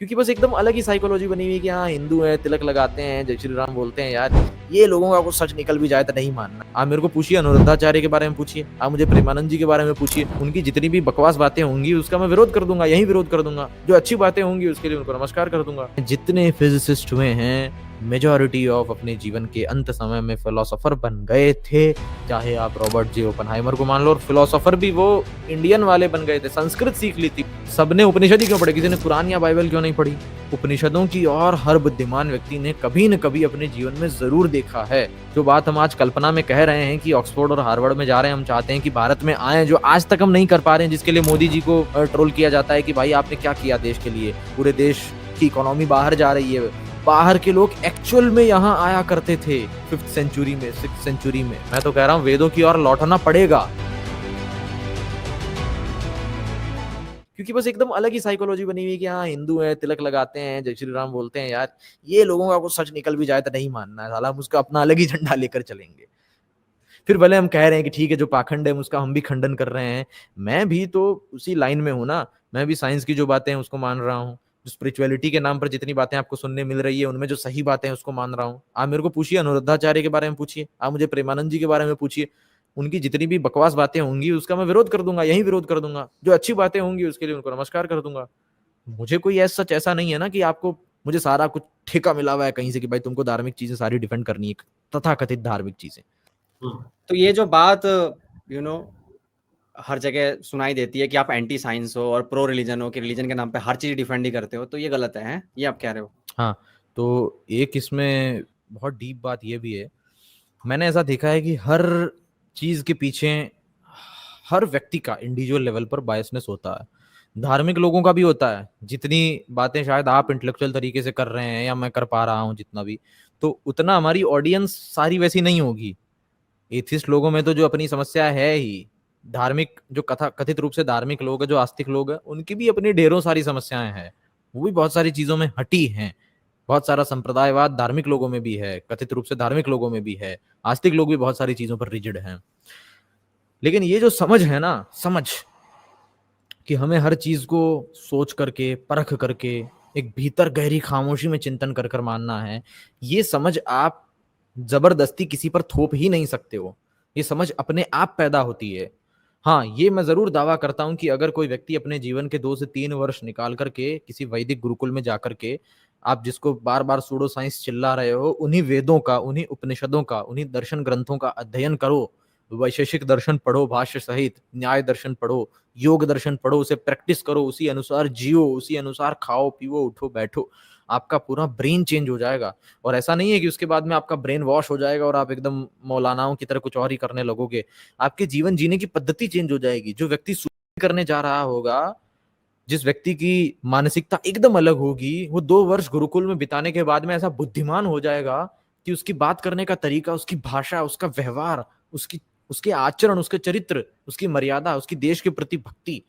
क्योंकि बस एकदम अलग ही साइकोलॉजी बनी हुई है कि हाँ हिंदू है, तिलक लगाते हैं, जय श्री राम बोलते हैं। यार ये लोगों का कुछ सच निकल भी जाए तो नहीं मानना। आप मेरे को पूछिए अनुरुद्धाचार्य के बारे में, पूछिए आप मुझे प्रेमानंद जी के बारे में पूछिए, उनकी जितनी भी बकवास बातें होंगी उसका मैं विरोध कर दूंगा, यही विरोध कर दूंगा। जो अच्छी बातें होंगी उसके लिए उनको नमस्कार कर दूंगा। जितने फिजिसिस्ट हुए हैं मेजॉरिटी ऑफ अपने जीवन के अंत समय में फिलोसोफर बन गए थे। चाहे आप रॉबर्ट जे ओपनहाइमर को मान लो, और फिलोसोफर भी वो इंडियन वाले बन गए थे, संस्कृत सीख ली थी। सबने उपनिषद ही क्यों पढ़े, किसी ने कुरान या बाइबल क्यों नहीं पढ़ी? उपनिषदों की और हर बुद्धिमान व्यक्ति ने कभी न कभी अपने जीवन में जरूर देखा है। जो बात हम आज कल्पना में कह रहे हैं कि ऑक्सफोर्ड और हार्वर्ड में जा रहे हैं, हम चाहते हैं कि भारत में आए, जो आज तक हम नहीं कर पा रहे हैं, जिसके लिए मोदी जी को ट्रोल किया जाता है कि भाई आपने क्या किया देश के लिए, पूरे देश की इकोनॉमी बाहर जा रही है। बाहर के लोग एक्चुअल में यहाँ आया करते थे 5th सेंचुरी में, 6th सेंचुरी में। मैं तो कह रहा हूँ वेदों की ओर लौटना पड़ेगा, क्योंकि बस एकदम अलग ही साइकोलॉजी बनी हुई है कि हाँ हिंदू है, तिलक लगाते हैं, जय श्री राम बोलते हैं। यार ये लोगों का कुछ सच निकल भी जाए तो नहीं मानना है, साला हम उसका अपना अलग ही झंडा लेकर चलेंगे। फिर भले हम कह रहे हैं कि ठीक है जो पाखंड है उसका हम भी खंडन कर रहे हैं, मैं भी तो उसी लाइन में हूं ना। मैं भी साइंस की जो बातें हैं उसको मान रहा हूँ, जो स्पिरिचुअलिटी के नाम पर जितनी बातें आपको सुनने मिल रही है उनमें जो सही बातें हैं उसको मान रहा हूँ। आप मेरे को पूछिए अनुरुद्धाचार्य के बारे में, पूछिए आप मुझे प्रेमानंद जी के बारे में पूछिए, उनकी जितनी भी बकवास बातें होंगी उसका मैं विरोध कर दूंगा, यही विरोध कर दूंगा। जो अच्छी बातें होंगी उसके लिए उनको नमस्कार कर दूंगा। मुझे कोई ऐसा सच ऐसा नहीं है ना कि आपको मुझे सारा कुछ ठेका मिला हुआ है कहीं से कि भाई तुमको धार्मिक चीजें सारी डिफेंड करनी है, तथा कथित धार्मिक चीजें। तो ये जो बात यू नो हर जगह सुनाई देती है कि आप एंटी साइंस हो और प्रो रिलीजन हो, कि रिलीजन के नाम पे हर चीज डिफेंड ही करते हो, तो ये गलत है, ये आप कह रहे हो? हाँ, तो एक इसमें बहुत डीप बात ये भी है, मैंने ऐसा देखा है कि हर चीज के पीछे हर व्यक्ति का इंडिविजुअल लेवल पर बायसनेस होता है। धार्मिक लोगों का भी होता है। जितनी बातें शायद आप इंटेलेक्चुअल तरीके से कर रहे हैं या मैं कर पा रहा हूँ जितना भी, तो उतना हमारी ऑडियंस सारी वैसी नहीं होगी। एथिस्ट लोगों में तो जो अपनी समस्या है ही, धार्मिक जो कथा कथित रूप से धार्मिक लोग हैं, जो आस्तिक लोग हैं, उनकी भी अपनी ढेरों सारी समस्याएं हैं। वो भी बहुत सारी चीजों में हटी हैं। बहुत सारा संप्रदायवाद धार्मिक लोगों में भी है, कथित रूप से धार्मिक लोगों में भी है। आस्तिक लोग भी बहुत सारी चीजों पर रिजिड हैं। लेकिन ये जो समझ है ना, समझ कि हमें हर चीज को सोच करके परख करके एक भीतर गहरी खामोशी में चिंतन कर कर मानना है, ये समझ आप जबरदस्ती किसी पर थोप ही नहीं सकते हो। ये समझ अपने आप पैदा होती है। हाँ, ये मैं जरूर दावा करता हूं कि अगर कोई व्यक्ति अपने जीवन के 2 से 3 वर्ष निकाल करके किसी वैदिक गुरुकुल में जाकर के, आप जिसको बार बार सूडो साइंस चिल्ला रहे हो, उन्हीं वेदों का, उन्हीं उपनिषदों का, उन्हीं दर्शन ग्रंथों का अध्ययन करो, वैशेषिक दर्शन पढ़ो, भाष्य सहित न्याय दर्शन पढ़ो, योग दर्शन पढ़ो, उसे प्रैक्टिस करो, उसी अनुसार जियो, उसी अनुसार खाओ पियो उठो बैठो, आपका पूरा ब्रेन चेंज हो जाएगा। और ऐसा नहीं है कि उसके बाद में आपका ब्रेन वॉश हो जाएगा और आप एकदम मौलानाओं की तरह कुछ और ही करने लगोगे। आपके जीवन जीने की पद्धति चेंज हो जाएगी। जो व्यक्ति सुसाइड करने जा रहा होगा, जिस व्यक्ति की मानसिकता एकदम अलग होगी, वो 2 वर्ष गुरुकुल में बिताने के बाद में ऐसा बुद्धिमान हो जाएगा कि उसकी बात करने का तरीका, उसकी भाषा, उसका व्यवहार, उसकी उसके आचरण, उसके चरित्र, उसकी मर्यादा, उसकी देश के प्रति भक्ति,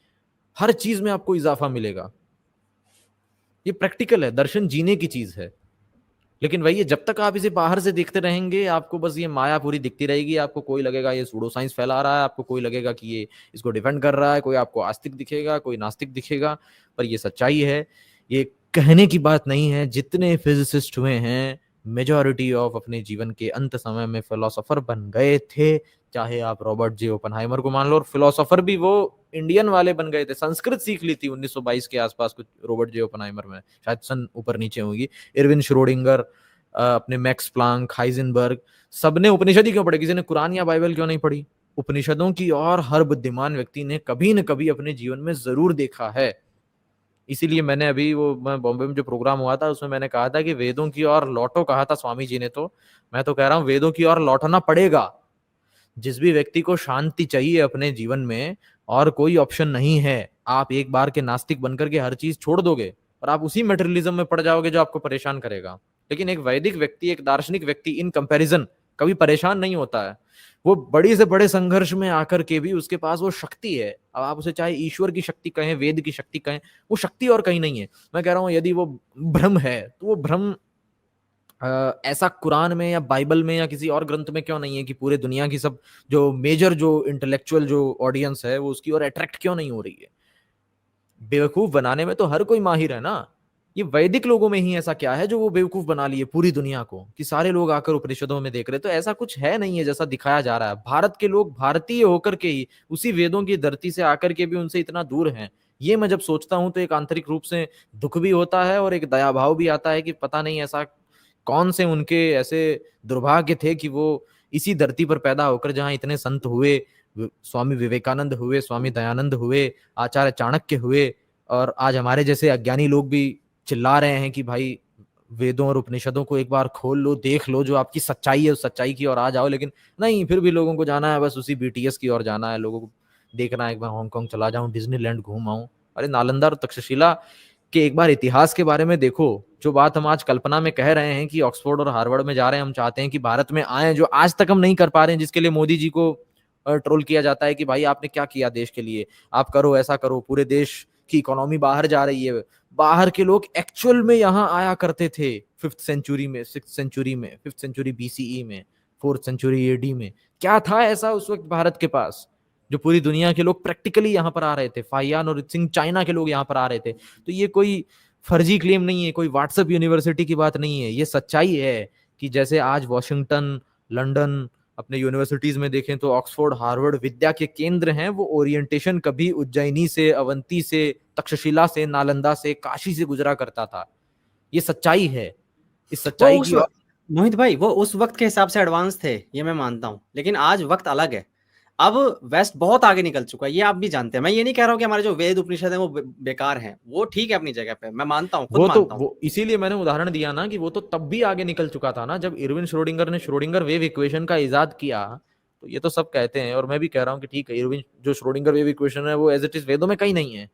हर चीज में आपको इजाफा मिलेगा। ये प्रैक्टिकल है, दर्शन जीने की चीज है। लेकिन वही है, जब तक आप इसे बाहर से देखते रहेंगे, आपको बस ये माया पूरी दिखती रहेगी। आपको कोई लगेगा ये सूडो साइंस फैला रहा है, आपको कोई लगेगा कि ये इसको डिफेंड कर रहा है, कोई आपको आस्तिक दिखेगा, कोई नास्तिक दिखेगा। पर ये सच्चाई है, ये कहने की बात नहीं है। जितने फिजिसिस्ट हुए हैं मेजॉरिटी ऑफ अपने जीवन के अंत समय में फिलोसोफर बन गए थे। चाहे आप रॉबर्ट जे ओपनहाइमर को मान लो, और फिलोसोफर भी वो इंडियन वाले बन गए थे, संस्कृत सीख ली थी 1922 के आसपास कुछ, रॉबर्ट जे ओपनहाइमर में शायद सन ऊपर नीचे होगी। इरविन श्रोडिंगर, अपने मैक्स प्लांक, हाइजेनबर्ग, सबने उपनिषद ही क्यों पढ़े, किसी ने कुरान या बाइबल क्यों नहीं पढ़ी? उपनिषदों की और हर बुद्धिमान व्यक्ति ने कभी न कभी अपने जीवन में जरूर देखा है। इसीलिए मैंने अभी वो मैं बॉम्बे में जो प्रोग्राम हुआ था उसमें मैंने कहा था कि वेदों की ओर लौटो, कहा था स्वामी जी ने। तो मैं तो कह रहा हूं वेदों की ओर लौटना पड़ेगा। जिस भी व्यक्ति को शांति चाहिए अपने जीवन में, और कोई ऑप्शन नहीं है, आप एक बार के नास्तिक बनकर के हर चीज छोड़ दोगे और आप उसी मेटेरियलिज्म में पड़ जाओगे जो आपको परेशान करेगा। लेकिन एक वैदिक व्यक्ति, एक दार्शनिक व्यक्ति इन कंपैरिजन कभी परेशान नहीं होता है। वो बड़ी से बड़े संघर्ष में आकर के भी उसके पास वो शक्ति है। अब आप उसे चाहे ईश्वर की शक्ति कहें, वेद की शक्ति कहें, वो शक्ति और कहीं नहीं है। मैं कह रहा हूं यदि वो भ्रम है तो वो भ्रम ऐसा कुरान में या बाइबल में या किसी और ग्रंथ में क्यों नहीं है कि पूरे दुनिया की सब जो मेजर जो इंटेलेक्चुअल जो ऑडियंस है वो उसकी ओर अट्रैक्ट क्यों नहीं हो रही है? बेवकूफ बनाने में तो हर कोई माहिर है ना। ये वैदिक लोगों में ही ऐसा क्या है जो वो बेवकूफ बना लिए पूरी दुनिया को, कि सारे लोग आकर उपनिषदों में देख रहे? तो ऐसा कुछ है नहीं है जैसा दिखाया जा रहा है। भारत के लोग भारतीय होकर के ही उसी वेदों की धरती से आकर के भी उनसे इतना दूर हैं। ये मैं जब सोचता हूं तो एक आंतरिक रूप से दुख भी होता है और एक दया भाव भी आता है कि पता नहीं ऐसा कौन से उनके ऐसे दुर्भाग्य थे कि वो इसी धरती पर पैदा होकर, जहां इतने संत हुए, स्वामी विवेकानंद हुए, स्वामी दयानंद हुए, आचार्य चाणक्य हुए, और आज हमारे जैसे अज्ञानी लोग भी चिल्ला रहे हैं कि भाई वेदों और उपनिषदों को एक बार खोल लो, देख लो, जो आपकी सच्चाई है उस सच्चाई की ओर आ जाओ। लेकिन नहीं, फिर भी लोगों को जाना है बस उसी बीटीएस की ओर जाना है, लोगों को देखना है एक बार हांगकांग चला जाऊं, डिज्नीलैंड घूम आऊं। अरे नालंदा और तक्षशिला के एक बार इतिहास के बारे में देखो। जो बात हम आज कल्पना में कह रहे हैं कि ऑक्सफोर्ड और हार्वर्ड में जा रहे हैं, हम चाहते हैं कि भारत में आए, जो आज तक हम नहीं कर पा रहे हैं, जिसके लिए मोदी जी को ट्रोल किया जाता है कि भाई आपने क्या किया देश के लिए, आप करो ऐसा करो, पूरे देश की इकोनॉमी बाहर जा रही है। बाहर के लोग एक्चुअल में यहाँ आया करते थे 5th सेंचुरी में, 6th सेंचुरी में, 5th सेंचुरी बीसीई में, 4th सेंचुरी एडी में। क्या था ऐसा उस वक्त भारत के पास जो पूरी दुनिया के लोग प्रैक्टिकली यहाँ पर आ रहे थे? फाइयान और सिंह चाइना के लोग यहाँ पर आ रहे थे। तो ये कोई फर्जी क्लेम नहीं है, कोई व्हाट्सएप यूनिवर्सिटी की बात नहीं है, ये सच्चाई है कि जैसे आज वॉशिंगटन, लंदन, अपने यूनिवर्सिटीज में देखें तो ऑक्सफोर्ड, हार्वर्ड विद्या के केंद्र हैं, वो ओरिएंटेशन कभी उज्जैनी से, अवंती से, तक्षशिला से, नालंदा से, काशी से गुजरा करता था। ये सच्चाई है। इस वो सच्चाई उस की मोहित भाई, वो उस वक्त के हिसाब से एडवांस थे, ये मैं मानता हूँ, लेकिन आज वक्त अलग है। अब वेस्ट बहुत आगे निकल चुका है, ये आप भी जानते हैं। मैं ये नहीं कह रहा हूँ कि हमारे जो वेद उपनिषद है वो बेकार हैं, वो ठीक है अपनी जगह पे, मैं मानता हूँ, खुद वो तो मानता हूँ। वो इसीलिए मैंने उदाहरण दिया ना कि वो तो तब भी आगे निकल चुका था ना, जब इरविन श्रोडिंगर ने श्रोडिंगर वेव इक्वेशन का इजाद किया। तो ये तो सब कहते हैं और मैं भी कह रहा हूँ कि ठीक है, इरविन जो श्रोडिंगर वेव इक्वेशन है वो एज इट इज वेदों में कहीं नहीं है।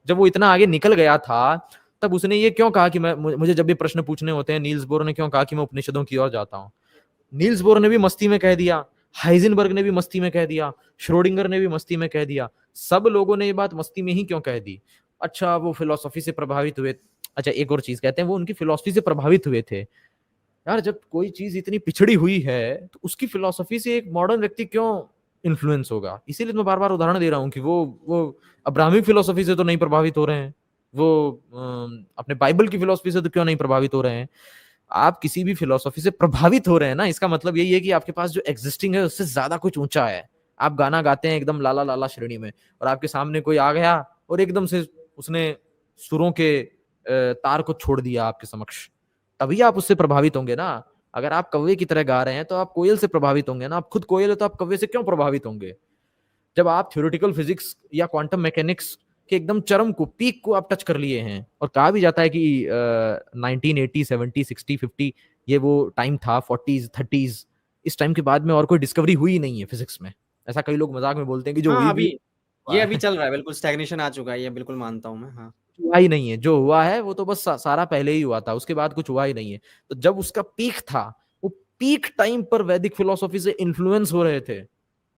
जब वो इतना आगे निकल गया था तब उसने ये क्यों कहा कि मैं, मुझे जब भी प्रश्न पूछने होते हैं, नील्स बोर ने क्यों कहा कि मैं उपनिषदों की ओर जाता हूँ? नील्स बोर ने भी मस्ती में कह दिया, हाइजेनबर्ग ने भी मस्ती में कह दिया, श्रोडिंगर ने भी मस्ती में कह दिया। सब लोगों ने ये बात मस्ती में ही क्यों कह दी? अच्छा, वो फिलोसफी से प्रभावित हुए। अच्छा, एक और चीज कहते हैं, वो उनकी फिलोसफी से प्रभावित हुए थे। यार जब कोई चीज इतनी पिछड़ी हुई है तो उसकी फिलोसफी से एक मॉडर्न व्यक्ति क्यों इन्फ्लुएंस होगा? इसीलिए मैं बार बार उदाहरण दे रहा हूँ कि वो अब्राहमिक फिलोसफी से तो नहीं प्रभावित हो रहे हैं, वो अपने बाइबल की फिलोसफी से तो क्यों नहीं प्रभावित हो रहे हैं? आप किसी भी फिलोसफी से प्रभावित हो रहे हैं ना, इसका मतलब यही है कि आपके पास जो एग्जिस्टिंग है उससे ज्यादा कुछ ऊंचा है। आप गाना गाते हैं एकदम लाला लाला श्रेणी में, और आपके सामने कोई आ गया और एकदम से उसने सुरों के तार को छोड़ दिया आपके समक्ष, तभी आप उससे प्रभावित होंगे ना। अगर आप कौवे की तरह गा रहे हैं तो आप कोयल से प्रभावित होंगे ना। आप खुद कोयल है तो आप कौवे से क्यों प्रभावित होंगे? जब आप थ्योरेटिकल फिजिक्स या क्वांटम मैकेनिक्स के एकदम चरम को, पीक को आप टच कर लिए हैं, और कहा भी जाता है कि 1980, 70, 60, 50 ये वो टाइम था, 40s 30s, इस टाइम के बाद में और कोई डिस्कवरी हुई नहीं है फिजिक्स में। ऐसा कई लोग मजाक में बोलते हैं कि जो हाँ, हुई भी अभी ये अभी चल रहा है, बिल्कुल स्टैग्नेशन आ चुका है, ये बिल्कुल मानता हूँ मैं। हाँ, हुआ ही नहीं है। जो हुआ है वो तो बस सारा पहले ही हुआ था, उसके बाद कुछ हुआ ही नहीं है। तो जब उसका पीक था, वो पीक टाइम पर वैदिक फिलोसफी से इन्फ्लुएंस हो रहे थे,